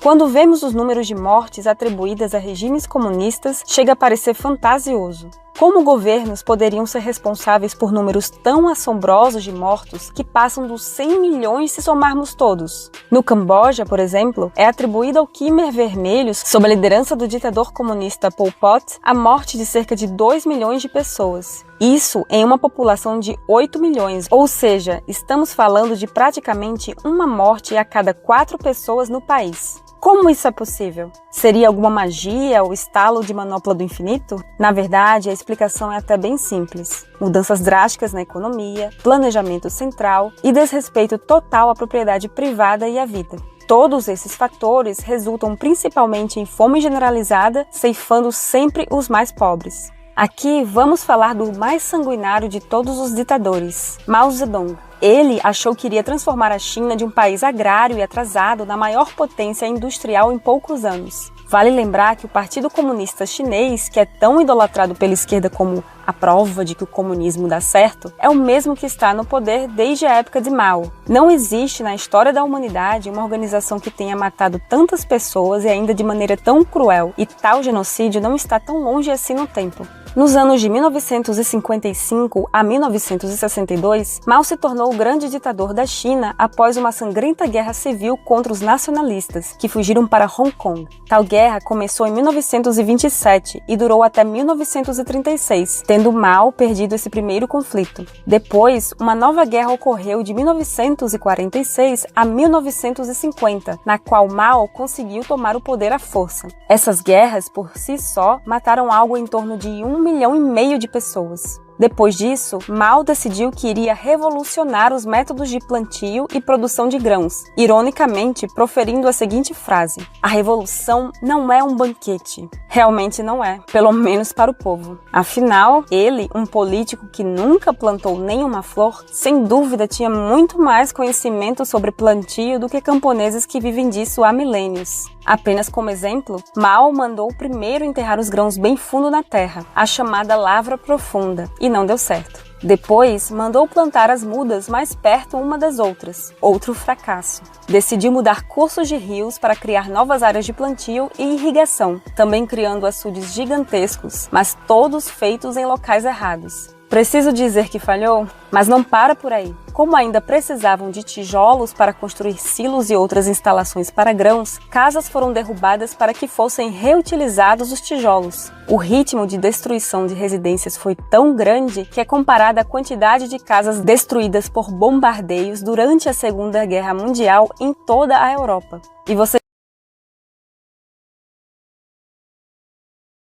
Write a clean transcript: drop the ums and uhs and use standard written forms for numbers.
Quando vemos os números de mortes atribuídas a regimes comunistas, chega a parecer fantasioso. Como governos poderiam ser responsáveis por números tão assombrosos de mortos que passam dos 100 milhões se somarmos todos? No Camboja, por exemplo, é atribuída ao Khmer Vermelho, sob a liderança do ditador comunista Pol Pot, a morte de cerca de 2 milhões de pessoas. Isso em uma população de 8 milhões, ou seja, estamos falando de praticamente uma morte a cada 4 pessoas no país. Como isso é possível? Seria alguma magia ou estalo de manopla do infinito? Na verdade, a explicação é até bem simples. Mudanças drásticas na economia, planejamento central e desrespeito total à propriedade privada e à vida. Todos esses fatores resultam principalmente em fome generalizada, ceifando sempre os mais pobres. Aqui vamos falar do mais sanguinário de todos os ditadores, Mao Zedong. Ele achou que iria transformar a China de um país agrário e atrasado na maior potência industrial em poucos anos. Vale lembrar que o Partido Comunista Chinês, que é tão idolatrado pela esquerda como a prova de que o comunismo dá certo, é o mesmo que está no poder desde a época de Mao. Não existe na história da humanidade uma organização que tenha matado tantas pessoas e ainda de maneira tão cruel, e tal genocídio não está tão longe assim no tempo. Nos anos de 1955 a 1962, Mao se tornou o grande ditador da China após uma sangrenta guerra civil contra os nacionalistas, que fugiram para Hong Kong. Tal guerra começou em 1927 e durou até 1936, tendo Mao perdido esse primeiro conflito. Depois, uma nova guerra ocorreu de 1946 a 1950, na qual Mao conseguiu tomar o poder à força. Essas guerras, por si só, mataram algo em torno de 1,5 milhão de pessoas. Depois disso, Mao decidiu que iria revolucionar os métodos de plantio e produção de grãos, ironicamente proferindo a seguinte frase: "A revolução não é um banquete." Realmente não é, pelo menos para o povo. Afinal, ele, um político que nunca plantou nenhuma flor, sem dúvida tinha muito mais conhecimento sobre plantio do que camponeses que vivem disso há milênios. Apenas como exemplo, Mao mandou primeiro enterrar os grãos bem fundo na terra, a chamada lavra profunda, e não deu certo. Depois, mandou plantar as mudas mais perto uma das outras, outro fracasso. Decidiu mudar cursos de rios para criar novas áreas de plantio e irrigação, também criando açudes gigantescos, mas todos feitos em locais errados. Preciso dizer que falhou? Mas não para por aí. Como ainda precisavam de tijolos para construir silos e outras instalações para grãos, casas foram derrubadas para que fossem reutilizados os tijolos. O ritmo de destruição de residências foi tão grande que é comparada à quantidade de casas destruídas por bombardeios durante a Segunda Guerra Mundial em toda a Europa. E você